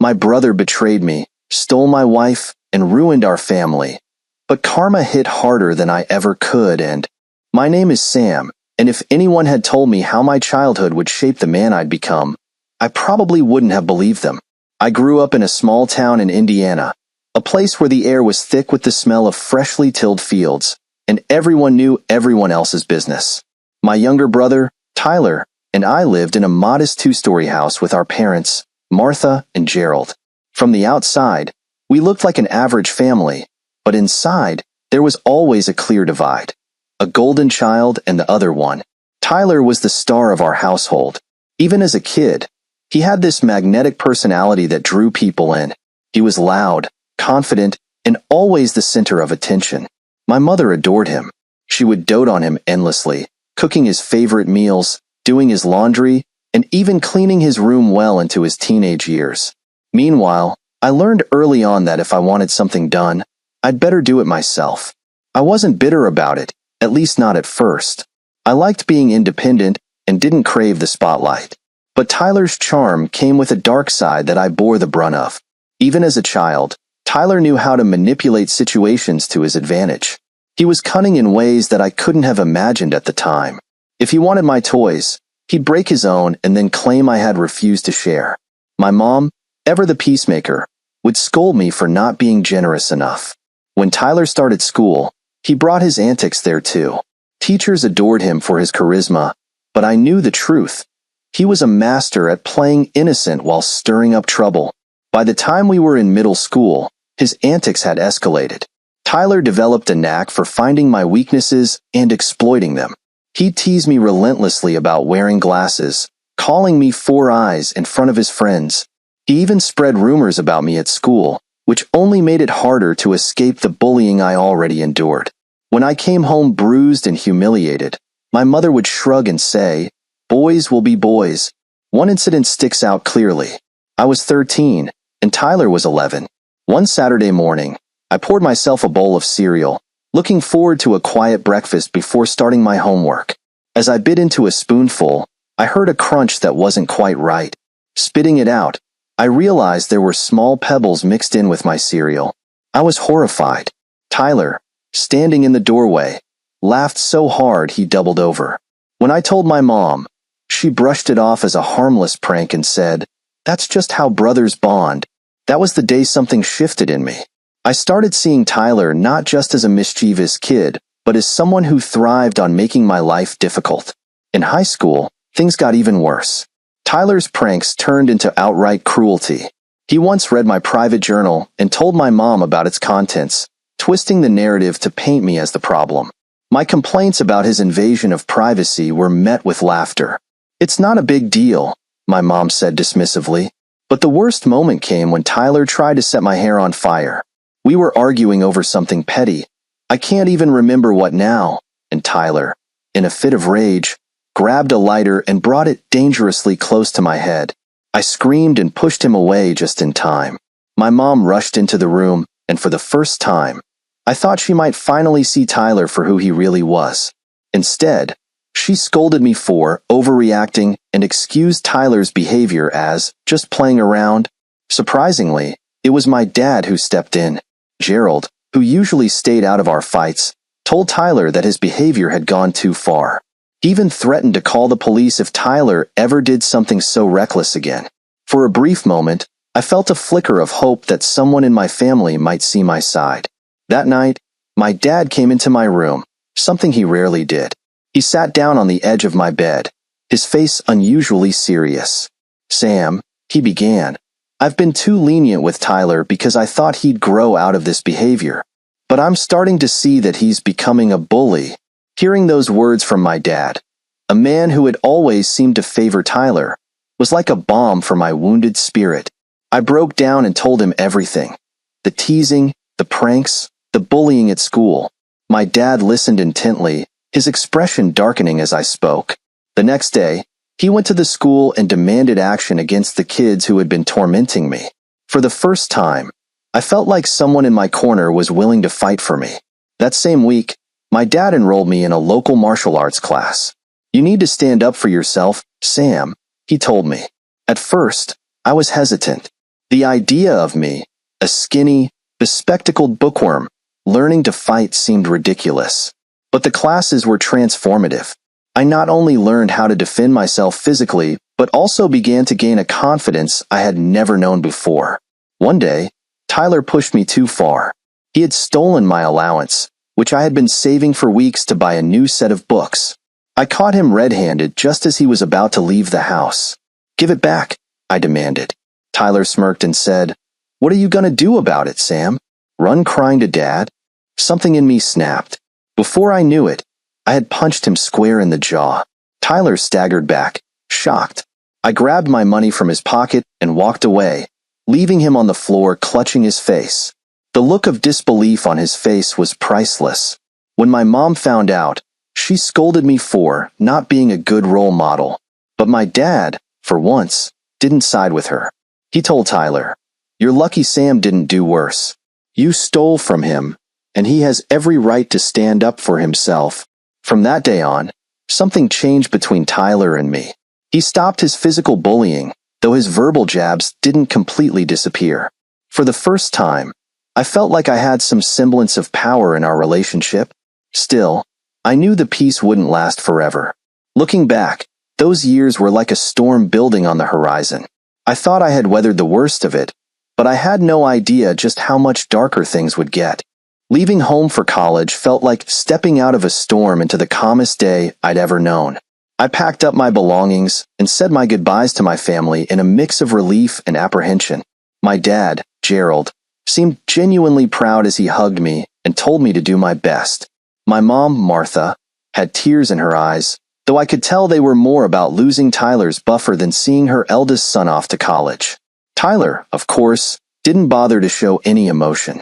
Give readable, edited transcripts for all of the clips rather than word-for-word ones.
My brother betrayed me, stole my wife, and ruined our family. But karma hit harder than I ever could, and my name is Sam, and if anyone had told me how my childhood would shape the man I'd become, I probably wouldn't have believed them. I grew up in a small town in Indiana, a place where the air was thick with the smell of freshly tilled fields, and everyone knew everyone else's business. My younger brother, Tyler, and I lived in a modest two-story house with our parents, Martha and Gerald. From the outside, we looked like an average family, but inside, there was always a clear divide. A golden child and the other one. Tyler was the star of our household. Even as a kid, he had this magnetic personality that drew people in. He was loud, confident, and always the center of attention. My mother adored him. She would dote on him endlessly, cooking his favorite meals, doing his laundry, and even cleaning his room well into his teenage years. Meanwhile, I learned early on that if I wanted something done, I'd better do it myself. I wasn't bitter about it, at least not at first. I liked being independent and didn't crave the spotlight. But Tyler's charm came with a dark side that I bore the brunt of. Even as a child, Tyler knew how to manipulate situations to his advantage. He was cunning in ways that I couldn't have imagined at the time. If he wanted my toys, he'd break his own and then claim I had refused to share. My mom, ever the peacemaker, would scold me for not being generous enough. When Tyler started school, he brought his antics there too. Teachers adored him for his charisma, but I knew the truth. He was a master at playing innocent while stirring up trouble. By the time we were in middle school, his antics had escalated. Tyler developed a knack for finding my weaknesses and exploiting them. He'd tease me relentlessly about wearing glasses, calling me four eyes in front of his friends. He even spread rumors about me at school, which only made it harder to escape the bullying I already endured. When I came home bruised and humiliated, my mother would shrug and say, "Boys will be boys." One incident sticks out clearly. I was 13, and Tyler was 11. One Saturday morning, I poured myself a bowl of cereal, looking forward to a quiet breakfast before starting my homework. As I bit into a spoonful, I heard a crunch that wasn't quite right. Spitting it out, I realized there were small pebbles mixed in with my cereal. I was horrified. Tyler, standing in the doorway, laughed so hard he doubled over. When I told my mom, she brushed it off as a harmless prank and said, "That's just how brothers bond." That was the day something shifted in me. I started seeing Tyler not just as a mischievous kid, but as someone who thrived on making my life difficult. In high school, things got even worse. Tyler's pranks turned into outright cruelty. He once read my private journal and told my mom about its contents, twisting the narrative to paint me as the problem. My complaints about his invasion of privacy were met with laughter. "It's not a big deal," my mom said dismissively. But the worst moment came when Tyler tried to set my hair on fire. We were arguing over something petty. I can't even remember what now, and Tyler, in a fit of rage, grabbed a lighter and brought it dangerously close to my head. I screamed and pushed him away just in time. My mom rushed into the room, and for the first time, I thought she might finally see Tyler for who he really was. Instead, she scolded me for overreacting and excused Tyler's behavior as just playing around. Surprisingly, it was my dad who stepped in. Gerald, who usually stayed out of our fights, told Tyler that his behavior had gone too far. He even threatened to call the police if Tyler ever did something so reckless again. For a brief moment, I felt a flicker of hope that someone in my family might see my side. That night, my dad came into my room, something he rarely did. He sat down on the edge of my bed, his face unusually serious. "Sam," he began, "I've been too lenient with Tyler because I thought he'd grow out of this behavior. But I'm starting to see that he's becoming a bully." Hearing those words from my dad, a man who had always seemed to favor Tyler, was like a balm for my wounded spirit. I broke down and told him everything. The teasing, the pranks, the bullying at school. My dad listened intently, his expression darkening as I spoke. The next day, he went to the school and demanded action against the kids who had been tormenting me. For the first time, I felt like someone in my corner was willing to fight for me. That same week, my dad enrolled me in a local martial arts class. "You need to stand up for yourself, Sam," he told me. At first, I was hesitant. The idea of me, a skinny, bespectacled bookworm, learning to fight seemed ridiculous. But the classes were transformative. I not only learned how to defend myself physically, but also began to gain a confidence I had never known before. One day, Tyler pushed me too far. He had stolen my allowance, which I had been saving for weeks to buy a new set of books. I caught him red-handed just as he was about to leave the house. "Give it back," I demanded. Tyler smirked and said, "What are you going to do about it, Sam? Run crying to Dad?" Something in me snapped. Before I knew it, I had punched him square in the jaw. Tyler staggered back, shocked. I grabbed my money from his pocket and walked away, leaving him on the floor clutching his face. The look of disbelief on his face was priceless. When my mom found out, she scolded me for not being a good role model. But my dad, for once, didn't side with her. He told Tyler, "You're lucky Sam didn't do worse. You stole from him, and he has every right to stand up for himself." From that day on, something changed between Tyler and me. He stopped his physical bullying, though his verbal jabs didn't completely disappear. For the first time, I felt like I had some semblance of power in our relationship. Still, I knew the peace wouldn't last forever. Looking back, those years were like a storm building on the horizon. I thought I had weathered the worst of it, but I had no idea just how much darker things would get. Leaving home for college felt like stepping out of a storm into the calmest day I'd ever known. I packed up my belongings and said my goodbyes to my family in a mix of relief and apprehension. My dad, Gerald, seemed genuinely proud as he hugged me and told me to do my best. My mom, Martha, had tears in her eyes, though I could tell they were more about losing Tyler's buffer than seeing her eldest son off to college. Tyler, of course, didn't bother to show any emotion.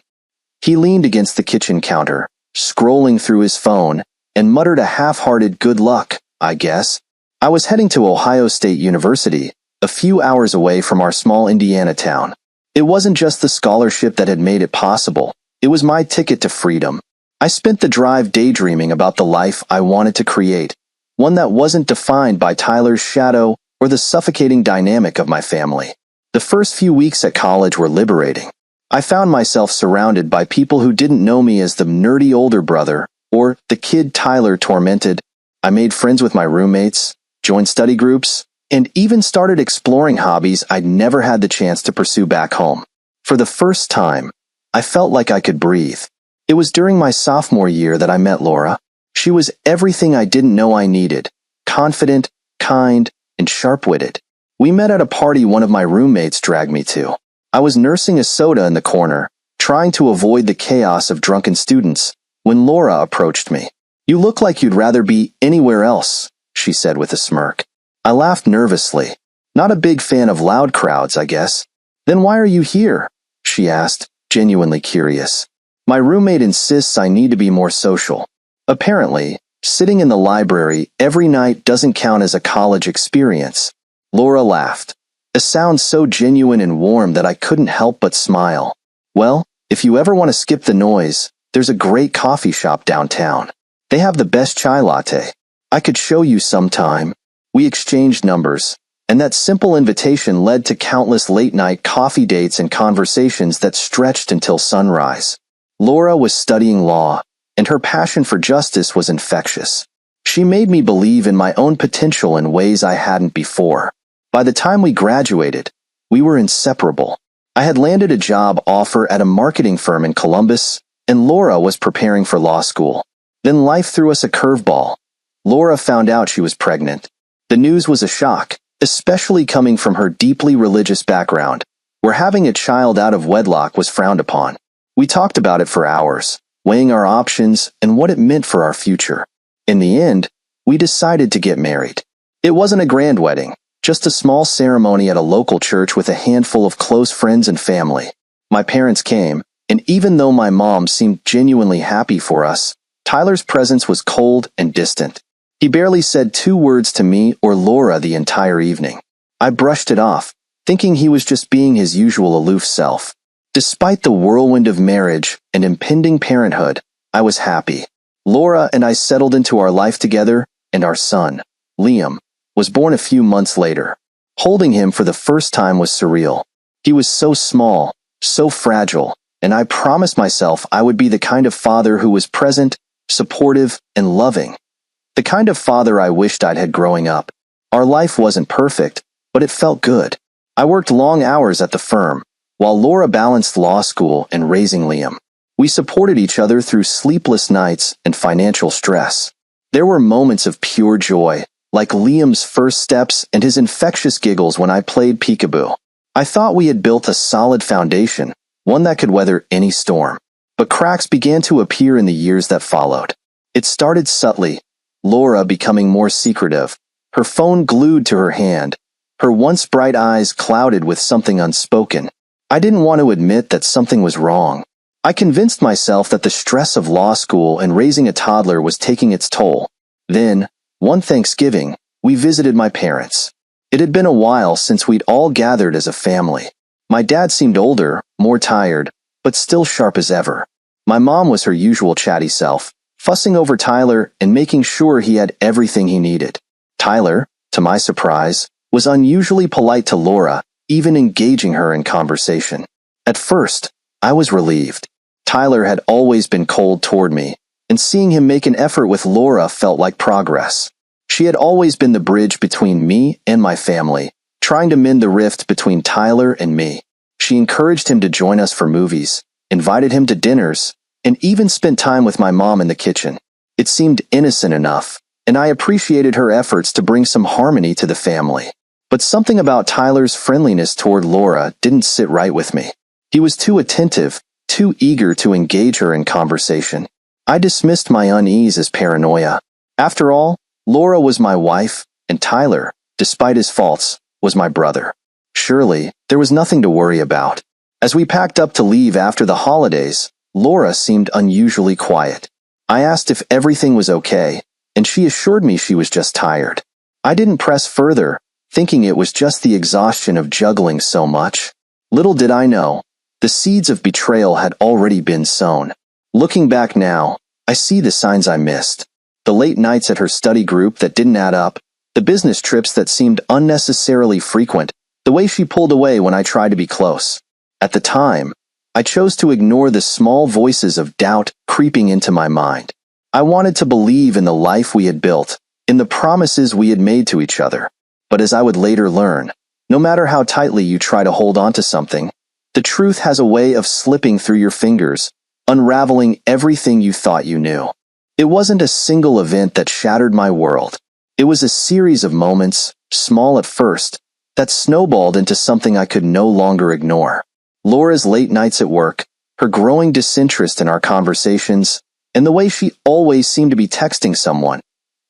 He leaned against the kitchen counter, scrolling through his phone, and muttered a half-hearted "good luck, I guess." I was heading to Ohio State University, a few hours away from our small Indiana town. It wasn't just the scholarship that had made it possible, it was my ticket to freedom. I spent the drive daydreaming about the life I wanted to create, one that wasn't defined by Tyler's shadow or the suffocating dynamic of my family. The first few weeks at college were liberating. I found myself surrounded by people who didn't know me as the nerdy older brother or the kid Tyler tormented. I made friends with my roommates, joined study groups, and even started exploring hobbies I'd never had the chance to pursue back home. For the first time, I felt like I could breathe. It was during my sophomore year that I met Laura. She was everything I didn't know I needed: confident, kind, and sharp-witted. We met at a party one of my roommates dragged me to. I was nursing a soda in the corner, trying to avoid the chaos of drunken students, when Laura approached me. "You look like you'd rather be anywhere else," she said with a smirk. I laughed nervously. Not a big fan of loud crowds, I guess. "Then why are you here?" she asked, genuinely curious. "My roommate insists I need to be more social. Apparently, sitting in the library every night doesn't count as a college experience." Laura laughed, a sound so genuine and warm that I couldn't help but smile. "Well, if you ever want to skip the noise, there's a great coffee shop downtown. They have the best chai latte. I could show you sometime." We exchanged numbers, and that simple invitation led to countless late-night coffee dates and conversations that stretched until sunrise. Laura was studying law, and her passion for justice was infectious. She made me believe in my own potential in ways I hadn't before. By the time we graduated, we were inseparable. I had landed a job offer at a marketing firm in Columbus, and Laura was preparing for law school. Then life threw us a curveball. Laura found out she was pregnant. The news was a shock, especially coming from her deeply religious background, where having a child out of wedlock was frowned upon. We talked about it for hours, weighing our options and what it meant for our future. In the end, we decided to get married. It wasn't a grand wedding, just a small ceremony at a local church with a handful of close friends and family. My parents came, and even though my mom seemed genuinely happy for us, Tyler's presence was cold and distant. He barely said 2 words to me or Laura the entire evening. I brushed it off, thinking he was just being his usual aloof self. Despite the whirlwind of marriage and impending parenthood, I was happy. Laura and I settled into our life together, and our son, Liam, was born a few months later. Holding him for the first time was surreal. He was so small, so fragile, and I promised myself I would be the kind of father who was present, supportive, and loving. The kind of father I wished I'd had growing up. Our life wasn't perfect, but it felt good. I worked long hours at the firm, while Laura balanced law school and raising Liam. We supported each other through sleepless nights and financial stress. There were moments of pure joy, like Liam's first steps and his infectious giggles when I played peekaboo. I thought we had built a solid foundation, one that could weather any storm. But cracks began to appear in the years that followed. It started subtly, Laura becoming more secretive, her phone glued to her hand, her once bright eyes clouded with something unspoken. I didn't want to admit that something was wrong. I convinced myself that the stress of law school and raising a toddler was taking its toll. Then, one Thanksgiving, we visited my parents. It had been a while since we'd all gathered as a family. My dad seemed older, more tired, but still sharp as ever. My mom was her usual chatty self, fussing over Tyler and making sure he had everything he needed. Tyler, to my surprise, was unusually polite to Laura, even engaging her in conversation. At first, I was relieved. Tyler had always been cold toward me, and seeing him make an effort with Laura felt like progress. She had always been the bridge between me and my family, trying to mend the rift between Tyler and me. She encouraged him to join us for movies, invited him to dinners, and even spent time with my mom in the kitchen. It seemed innocent enough, and I appreciated her efforts to bring some harmony to the family. But something about Tyler's friendliness toward Laura didn't sit right with me. He was too attentive, too eager to engage her in conversation. I dismissed my unease as paranoia. After all, Laura was my wife, and Tyler, despite his faults, was my brother. Surely, there was nothing to worry about. As we packed up to leave after the holidays, Laura seemed unusually quiet. I asked if everything was okay, and she assured me she was just tired. I didn't press further, thinking it was just the exhaustion of juggling so much. Little did I know, the seeds of betrayal had already been sown. Looking back now, I see the signs I missed. The late nights at her study group that didn't add up, the business trips that seemed unnecessarily frequent, the way she pulled away when I tried to be close. At the time, I chose to ignore the small voices of doubt creeping into my mind. I wanted to believe in the life we had built, in the promises we had made to each other. But as I would later learn, no matter how tightly you try to hold on to something, the truth has a way of slipping through your fingers, unraveling everything you thought you knew. It wasn't a single event that shattered my world. It was a series of moments, small at first, that snowballed into something I could no longer ignore. Laura's late nights at work, her growing disinterest in our conversations, and the way she always seemed to be texting someone.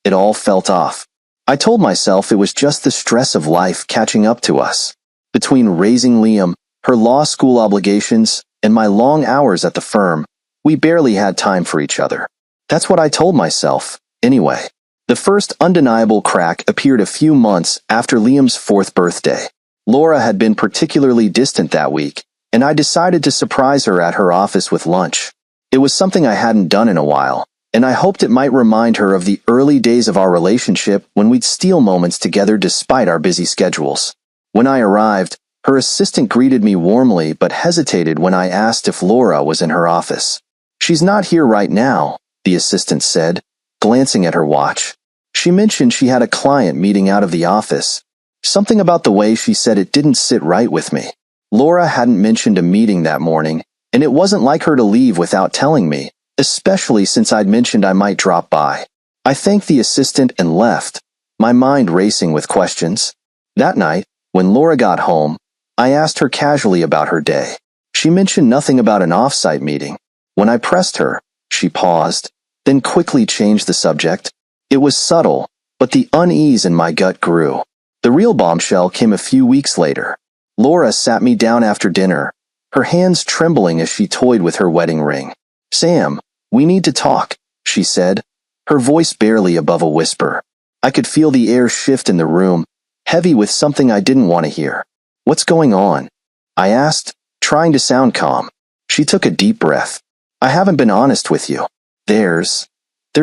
It all felt off. I told myself it was just the stress of life catching up to us. Between raising Liam, her law school obligations, and my long hours at the firm, we barely had time for each other. That's what I told myself, anyway. The first undeniable crack appeared a few months after Liam's 4th birthday. Laura had been particularly distant that week, and I decided to surprise her at her office with lunch. It was something I hadn't done in a while, and I hoped it might remind her of the early days of our relationship when we'd steal moments together despite our busy schedules. When I arrived, her assistant greeted me warmly but hesitated when I asked if Laura was in her office. "She's not here right now," the assistant said, glancing at her watch. She mentioned she had a client meeting out of the office. Something about the way she said it didn't sit right with me. Laura hadn't mentioned a meeting that morning, and it wasn't like her to leave without telling me, especially since I'd mentioned I might drop by. I thanked the assistant and left, my mind racing with questions. That night, when Laura got home, I asked her casually about her day. She mentioned nothing about an off-site meeting. When I pressed her, she paused, then quickly changed the subject. It was subtle, but the unease in my gut grew. The real bombshell came a few weeks later. Laura sat me down after dinner, her hands trembling as she toyed with her wedding ring. "Sam, we need to talk," she said, her voice barely above a whisper. I could feel the air shift in the room, heavy with something I didn't want to hear. "What's going on?" I asked, trying to sound calm. She took a deep breath. "I haven't been honest with you. There's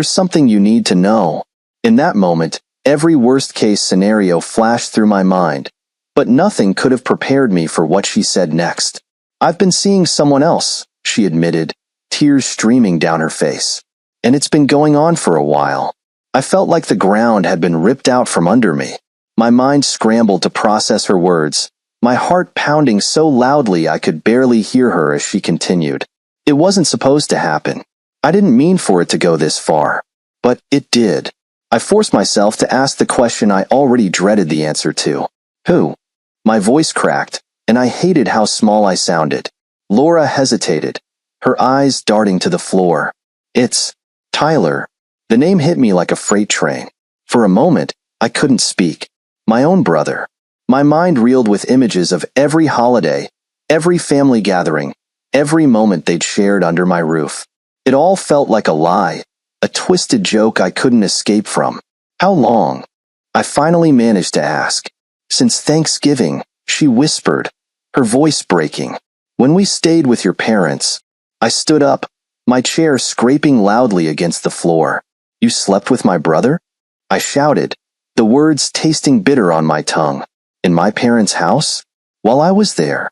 something you need to know." In that moment, every worst-case scenario flashed through my mind, But nothing could have prepared me for what she said next. "I've been seeing someone else," she admitted, tears streaming down her face. "And it's been going on for a while." I felt like the ground had been ripped out from under me. My mind scrambled to process her words, my heart pounding so loudly I could barely hear her as she continued. "It wasn't supposed to happen. I didn't mean for it to go this far. But it did." I forced myself to ask the question I already dreaded the answer to. "Who?" My voice cracked, and I hated how small I sounded. Laura hesitated, her eyes darting to the floor. "It's Tyler." The name hit me like a freight train. For a moment, I couldn't speak. My own brother. My mind reeled with images of every holiday, every family gathering, every moment they'd shared under my roof. It all felt like a lie, a twisted joke I couldn't escape from. "How long?" I finally managed to ask. "Since Thanksgiving," she whispered, her voice breaking. "When we stayed with your parents." I stood up, my chair scraping loudly against the floor. "You slept with my brother?" I shouted, the words tasting bitter on my tongue. "In my parents' house? While I was there?"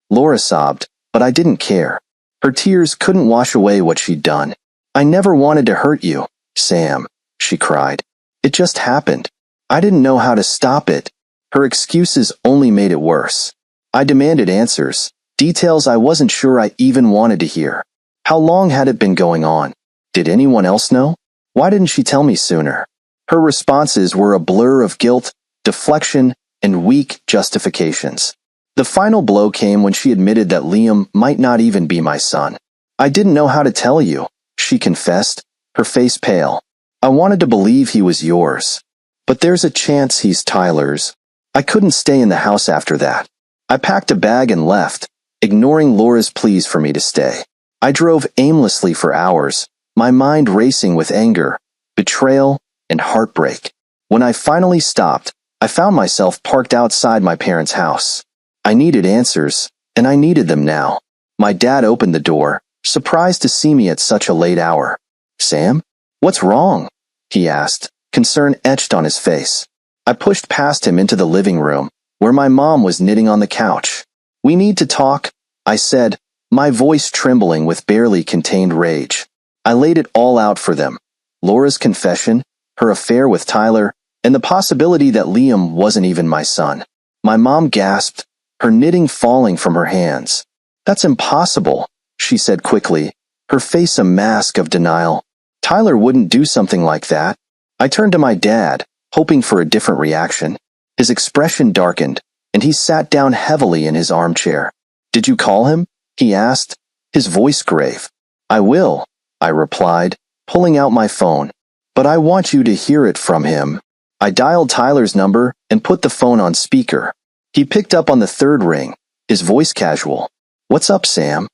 Laura sobbed, but I didn't care. Her tears couldn't wash away what she'd done. "I never wanted to hurt you, Sam," she cried. "It just happened. I didn't know how to stop it." Her excuses only made it worse. I demanded answers, details I wasn't sure I even wanted to hear. How long had it been going on? Did anyone else know? Why didn't she tell me sooner? Her responses were a blur of guilt, deflection, and weak justifications. The final blow came when she admitted that Liam might not even be my son. "I didn't know how to tell you," she confessed, her face pale. "I wanted to believe he was yours. But there's a chance he's Tyler's." I couldn't stay in the house after that. I packed a bag and left, ignoring Laura's pleas for me to stay. I drove aimlessly for hours, my mind racing with anger, betrayal, and heartbreak. When I finally stopped, I found myself parked outside my parents' house. I needed answers, and I needed them now. My dad opened the door, surprised to see me at such a late hour. "Sam, what's wrong?" he asked, concern etched on his face. I pushed past him into the living room, where my mom was knitting on the couch. "We need to talk," I said, my voice trembling with barely contained rage. I laid it all out for them. Laura's confession, her affair with Tyler, and the possibility that Liam wasn't even my son. My mom gasped, her knitting falling from her hands. "That's impossible," she said quickly, her face a mask of denial. "Tyler wouldn't do something like that." I turned to my dad, hoping for a different reaction. His expression darkened, and he sat down heavily in his armchair. "Did you call him?" he asked, his voice grave. "I will," I replied, pulling out my phone. "But I want you to hear it from him." I dialed Tyler's number and put the phone on speaker. He picked up on the third ring, his voice casual. "What's up, Sam?"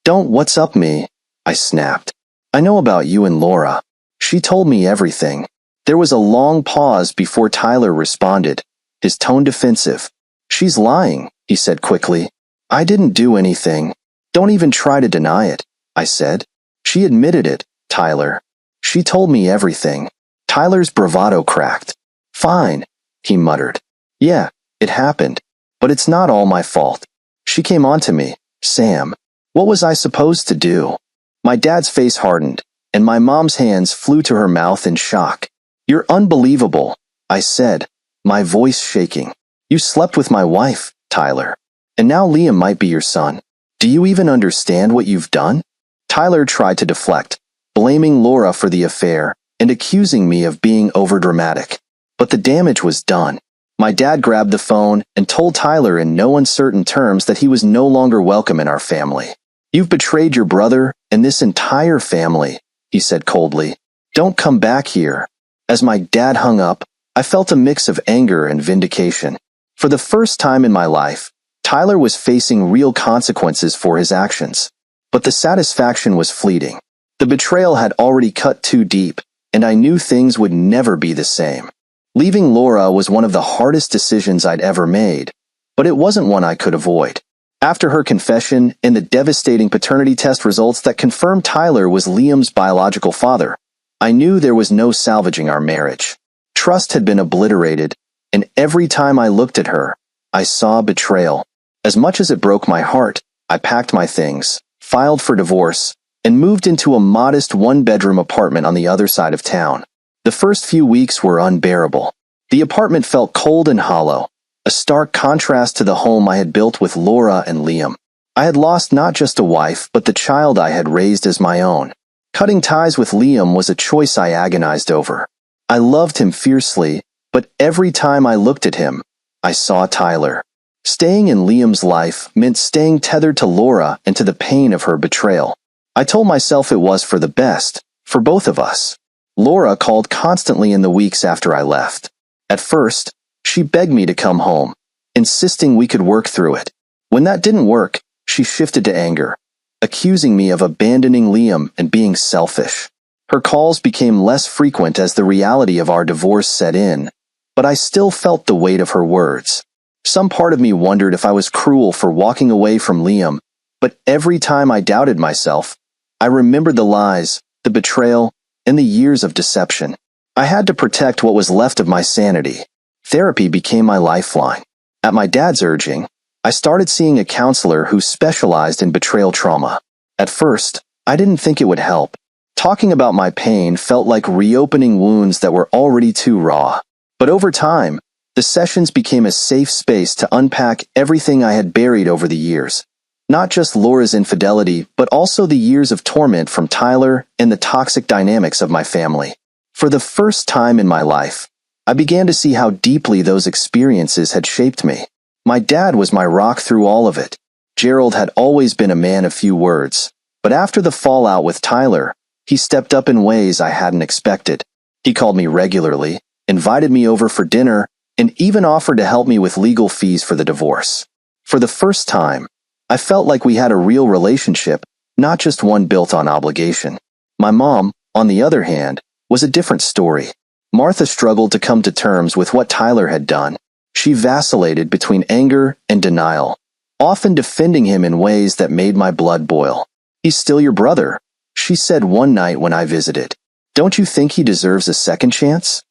"Don't what's up me," I snapped. "I know about you and Laura. She told me everything." There was a long pause before Tyler responded, his tone defensive. "She's lying," he said quickly. "I didn't do anything. Don't even try to deny it," I said. "She admitted it, Tyler. She told me everything." Tyler's bravado cracked. "Fine," he muttered. "Yeah, it happened. But it's not all my fault. She came on to me, Sam. What was I supposed to do?" My dad's face hardened, and my mom's hands flew to her mouth in shock. "You're unbelievable," I said, my voice shaking. "You slept with my wife, Tyler. And now Liam might be your son. Do you even understand what you've done?" Tyler tried to deflect, blaming Laura for the affair and accusing me of being overdramatic. But the damage was done. My dad grabbed the phone and told Tyler in no uncertain terms that he was no longer welcome in our family. "You've betrayed your brother and this entire family," he said coldly. "Don't come back here." As my dad hung up, I felt a mix of anger and vindication. For the first time in my life, Tyler was facing real consequences for his actions. But the satisfaction was fleeting. The betrayal had already cut too deep, and I knew things would never be the same. Leaving Laura was one of the hardest decisions I'd ever made, but it wasn't one I could avoid. After her confession and the devastating paternity test results that confirmed Tyler was Liam's biological father, I knew there was no salvaging our marriage. Trust had been obliterated, and every time I looked at her, I saw betrayal. As much as it broke my heart, I packed my things, filed for divorce, and moved into a modest one-bedroom apartment on the other side of town. The first few weeks were unbearable. The apartment felt cold and hollow, a stark contrast to the home I had built with Laura and Liam. I had lost not just a wife, but the child I had raised as my own. Cutting ties with Liam was a choice I agonized over. I loved him fiercely, but every time I looked at him, I saw Tyler. Staying in Liam's life meant staying tethered to Laura and to the pain of her betrayal. I told myself it was for the best, for both of us. Laura called constantly in the weeks after I left. At first, she begged me to come home, insisting we could work through it. When that didn't work, she shifted to anger, accusing me of abandoning Liam and being selfish. Her calls became less frequent as the reality of our divorce set in, but I still felt the weight of her words. Some part of me wondered if I was cruel for walking away from Liam, but every time I doubted myself, I remembered the lies, the betrayal, and the years of deception. I had to protect what was left of my sanity. Therapy became my lifeline. At my dad's urging, I started seeing a counselor who specialized in betrayal trauma. At first, I didn't think it would help. Talking about my pain felt like reopening wounds that were already too raw. But over time, the sessions became a safe space to unpack everything I had buried over the years. Not just Laura's infidelity, but also the years of torment from Tyler and the toxic dynamics of my family. For the first time in my life, I began to see how deeply those experiences had shaped me. My dad was my rock through all of it. Gerald had always been a man of few words, but after the fallout with Tyler, he stepped up in ways I hadn't expected. He called me regularly, invited me over for dinner, and even offered to help me with legal fees for the divorce. For the first time, I felt like we had a real relationship, not just one built on obligation. My mom, on the other hand, was a different story. Martha struggled to come to terms with what Tyler had done. She vacillated between anger and denial, often defending him in ways that made my blood boil. "He's still your brother," she said one night when I visited. "Don't you think he deserves a second chance?"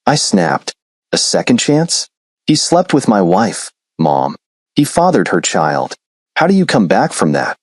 I snapped. "A second chance? He slept with my wife, Mom. He fathered her child. How do you come back from that?"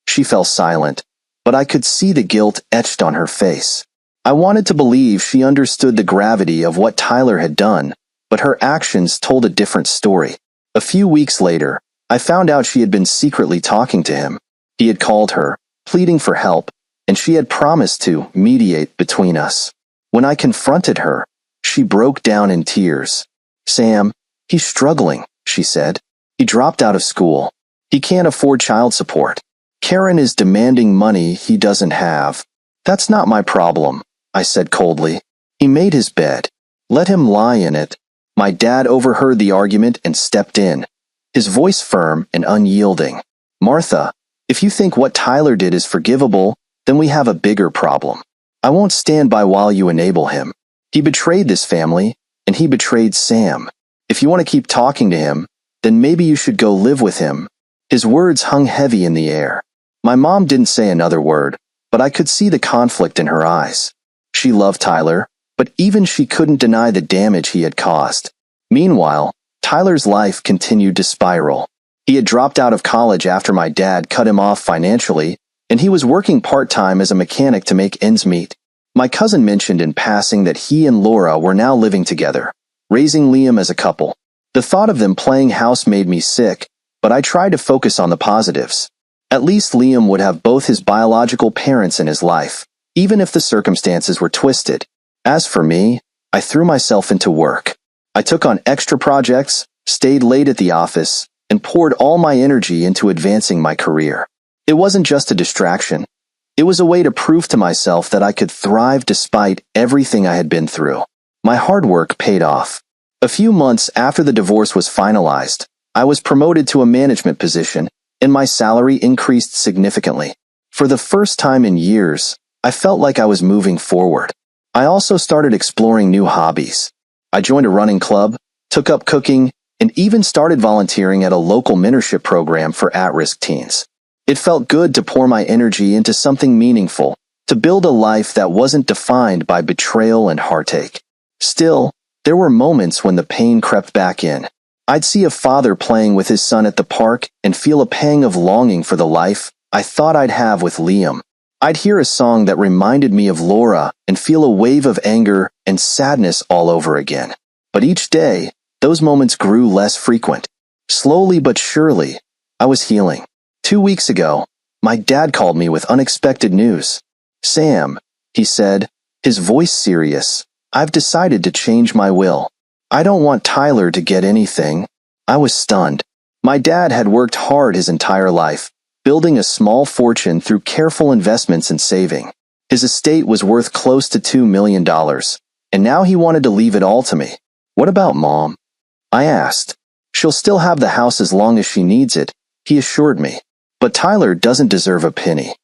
She fell silent, but I could see the guilt etched on her face. I wanted to believe she understood the gravity of what Tyler had done, but her actions told a different story. A few weeks later, I found out she had been secretly talking to him. He had called her, pleading for help, and she had promised to mediate between us. When I confronted her, she broke down in tears. "Sam, he's struggling," she said. "He dropped out of school. He can't afford child support. Karen is demanding money he doesn't have." "That's not my problem," I said coldly. "He made his bed. Let him lie in it." My dad overheard the argument and stepped in, his voice firm and unyielding. "Martha, if you think what Tyler did is forgivable, then we have a bigger problem. I won't stand by while you enable him. He betrayed this family, and he betrayed Sam. If you want to keep talking to him, then maybe you should go live with him." His words hung heavy in the air. My mom didn't say another word, but I could see the conflict in her eyes. She loved Tyler, but even she couldn't deny the damage he had caused. Meanwhile, Tyler's life continued to spiral. He had dropped out of college after my dad cut him off financially, and he was working part-time as a mechanic to make ends meet. My cousin mentioned in passing that he and Laura were now living together, raising Liam as a couple. The thought of them playing house made me sick, but I tried to focus on the positives. At least Liam would have both his biological parents in his life, even if the circumstances were twisted. As for me, I threw myself into work. I took on extra projects, stayed late at the office, and poured all my energy into advancing my career. It wasn't just a distraction. It was a way to prove to myself that I could thrive despite everything I had been through. My hard work paid off. A few months after the divorce was finalized, I was promoted to a management position, and my salary increased significantly. For the first time in years, I felt like I was moving forward. I also started exploring new hobbies. I joined a running club, took up cooking, and even started volunteering at a local mentorship program for at-risk teens. It felt good to pour my energy into something meaningful, to build a life that wasn't defined by betrayal and heartache. Still, there were moments when the pain crept back in. I'd see a father playing with his son at the park and feel a pang of longing for the life I thought I'd have with Liam. I'd hear a song that reminded me of Laura and feel a wave of anger and sadness all over again. But each day, those moments grew less frequent. Slowly but surely, I was healing. 2 weeks ago, my dad called me with unexpected news. "Sam," he said, his voice serious, "I've decided to change my will. I don't want Tyler to get anything." I was stunned. My dad had worked hard his entire life, building a small fortune through careful investments and saving. His estate was worth close to $2 million, and now he wanted to leave it all to me. "What about Mom?" I asked. "She'll still have the house as long as she needs it," he assured me. "But Tyler doesn't deserve a penny.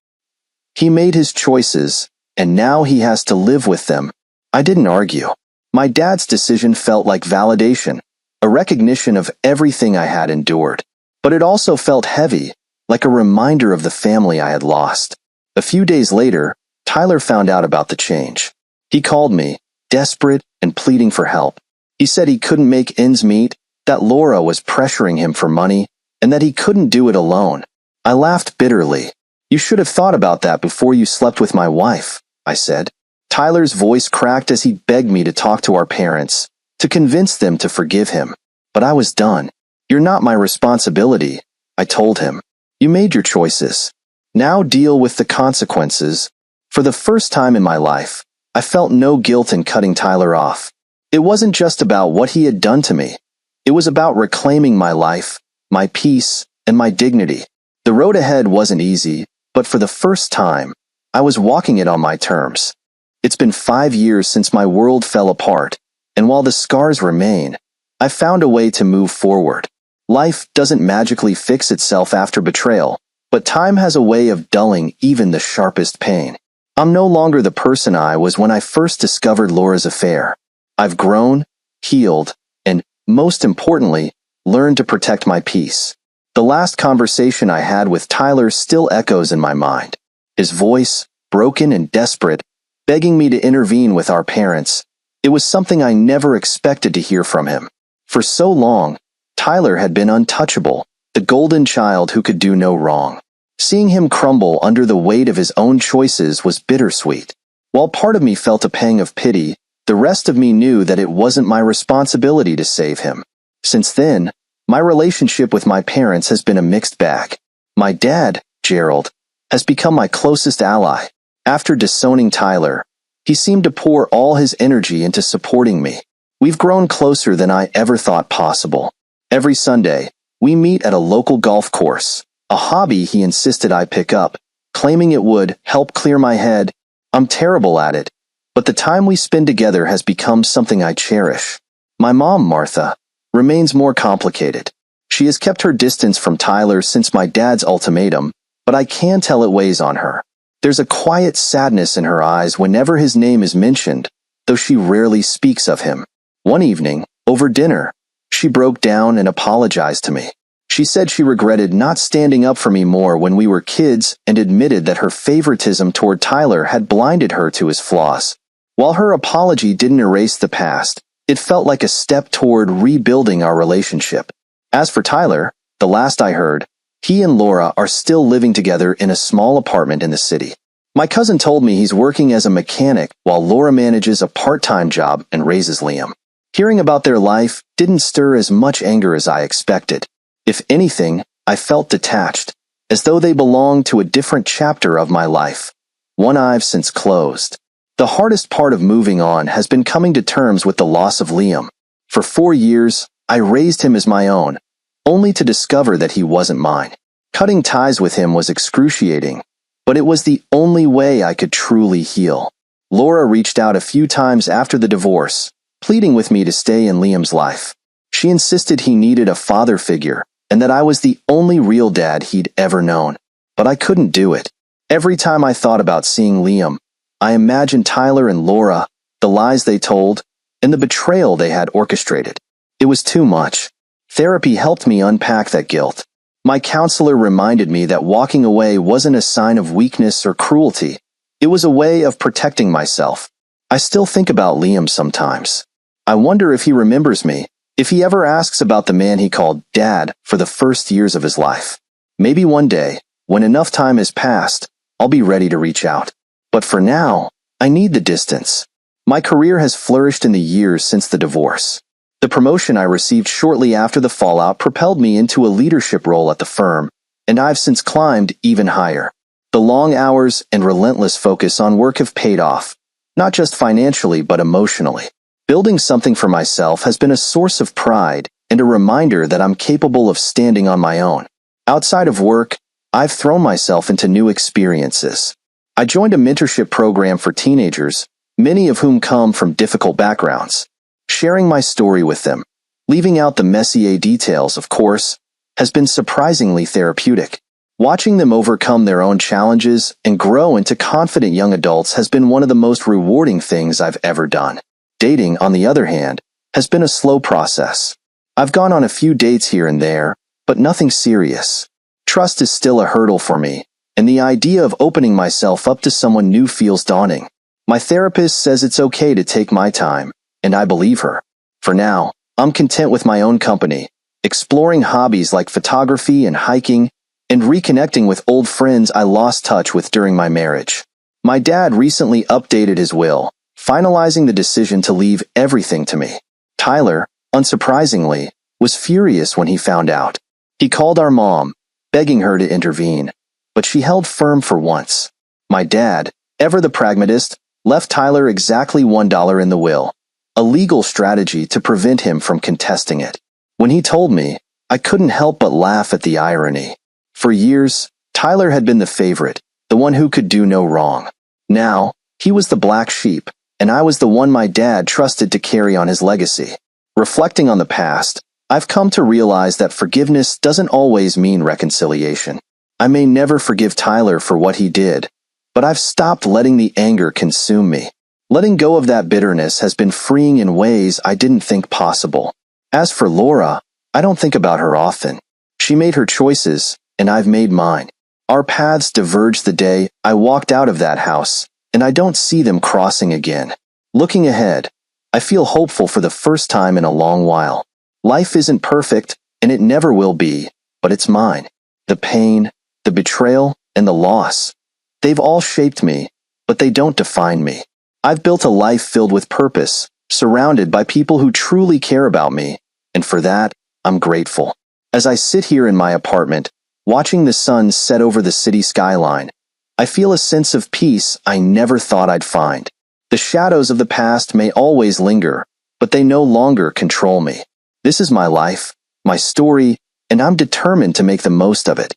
He made his choices, and now he has to live with them." I didn't argue. My dad's decision felt like validation, a recognition of everything I had endured. But it also felt heavy, like a reminder of the family I had lost. A few days later, Tyler found out about the change. He called me, desperate and pleading for help. He said he couldn't make ends meet, that Laura was pressuring him for money, and that he couldn't do it alone. I laughed bitterly. "You should have thought about that before you slept with my wife," I said. Tyler's voice cracked as he begged me to talk to our parents, to convince them to forgive him. But I was done. "You're not my responsibility," I told him. "You made your choices. Now deal with the consequences." For the first time in my life, I felt no guilt in cutting Tyler off. It wasn't just about what he had done to me. It was about reclaiming my life, my peace, and my dignity. The road ahead wasn't easy, but for the first time, I was walking it on my terms. It's been 5 years since my world fell apart, and while the scars remain, I found a way to move forward. Life doesn't magically fix itself after betrayal, but time has a way of dulling even the sharpest pain. I'm no longer the person I was when I first discovered Laura's affair. I've grown, healed, and, most importantly, learned to protect my peace. The last conversation I had with Tyler still echoes in my mind. His voice, broken and desperate, begging me to intervene with our parents. It was something I never expected to hear from him. For so long, Tyler had been untouchable, the golden child who could do no wrong. Seeing him crumble under the weight of his own choices was bittersweet. While part of me felt a pang of pity, the rest of me knew that it wasn't my responsibility to save him. Since then, my relationship with my parents has been a mixed bag. My dad, Gerald, has become my closest ally. After disowning Tyler, he seemed to pour all his energy into supporting me. We've grown closer than I ever thought possible. Every Sunday, we meet at a local golf course, a hobby he insisted I pick up, claiming it would help clear my head. I'm terrible at it, but the time we spend together has become something I cherish. My mom, Martha, remains more complicated. She has kept her distance from Tyler since my dad's ultimatum, but I can tell it weighs on her. There's a quiet sadness in her eyes whenever his name is mentioned, though she rarely speaks of him. One evening, over dinner, she broke down and apologized to me. She said she regretted not standing up for me more when we were kids and admitted that her favoritism toward Tyler had blinded her to his flaws. While her apology didn't erase the past, it felt like a step toward rebuilding our relationship. As for Tyler, the last I heard, he and Laura are still living together in a small apartment in the city. My cousin told me he's working as a mechanic while Laura manages a part-time job and raises Liam. Hearing about their life didn't stir as much anger as I expected. If anything, I felt detached, as though they belonged to a different chapter of my life, one I've since closed. The hardest part of moving on has been coming to terms with the loss of Liam. For 4 years, I raised him as my own, only to discover that he wasn't mine. Cutting ties with him was excruciating, but it was the only way I could truly heal. Laura reached out a few times after the divorce, pleading with me to stay in Liam's life. She insisted he needed a father figure, and that I was the only real dad he'd ever known. But I couldn't do it. Every time I thought about seeing Liam, I imagined Tyler and Laura, the lies they told, and the betrayal they had orchestrated. It was too much. Therapy helped me unpack that guilt. My counselor reminded me that walking away wasn't a sign of weakness or cruelty. It was a way of protecting myself. I still think about Liam sometimes. I wonder if he remembers me, if he ever asks about the man he called Dad for the first years of his life. Maybe one day, when enough time has passed, I'll be ready to reach out. But for now, I need the distance. My career has flourished in the years since the divorce. The promotion I received shortly after the fallout propelled me into a leadership role at the firm, and I've since climbed even higher. The long hours and relentless focus on work have paid off, not just financially but emotionally. Building something for myself has been a source of pride and a reminder that I'm capable of standing on my own. Outside of work, I've thrown myself into new experiences. I joined a mentorship program for teenagers, many of whom come from difficult backgrounds. Sharing my story with them, leaving out the messier details, of course, has been surprisingly therapeutic. Watching them overcome their own challenges and grow into confident young adults has been one of the most rewarding things I've ever done. Dating, on the other hand, has been a slow process. I've gone on a few dates here and there, but nothing serious. Trust is still a hurdle for me, and the idea of opening myself up to someone new feels daunting. My therapist says it's okay to take my time, and I believe her. For now, I'm content with my own company, exploring hobbies like photography and hiking, and reconnecting with old friends I lost touch with during my marriage. My dad recently updated his will, finalizing the decision to leave everything to me. Tyler, unsurprisingly, was furious when he found out. He called our mom, begging her to intervene, but she held firm for once. My dad, ever the pragmatist, left Tyler exactly $1 in the will, a legal strategy to prevent him from contesting it. When he told me, I couldn't help but laugh at the irony. For years, Tyler had been the favorite, the one who could do no wrong. Now, he was the black sheep, and I was the one my dad trusted to carry on his legacy. Reflecting on the past, I've come to realize that forgiveness doesn't always mean reconciliation. I may never forgive Tyler for what he did, but I've stopped letting the anger consume me. Letting go of that bitterness has been freeing in ways I didn't think possible. As for Laura, I don't think about her often. She made her choices, and I've made mine. Our paths diverged the day I walked out of that house, and I don't see them crossing again. Looking ahead, I feel hopeful for the first time in a long while. Life isn't perfect, and it never will be, but it's mine. The pain, the betrayal, and the loss. They've all shaped me, but they don't define me. I've built a life filled with purpose, surrounded by people who truly care about me, and for that, I'm grateful. As I sit here in my apartment, watching the sun set over the city skyline, I feel a sense of peace I never thought I'd find. The shadows of the past may always linger, but they no longer control me. This is my life, my story, and I'm determined to make the most of it.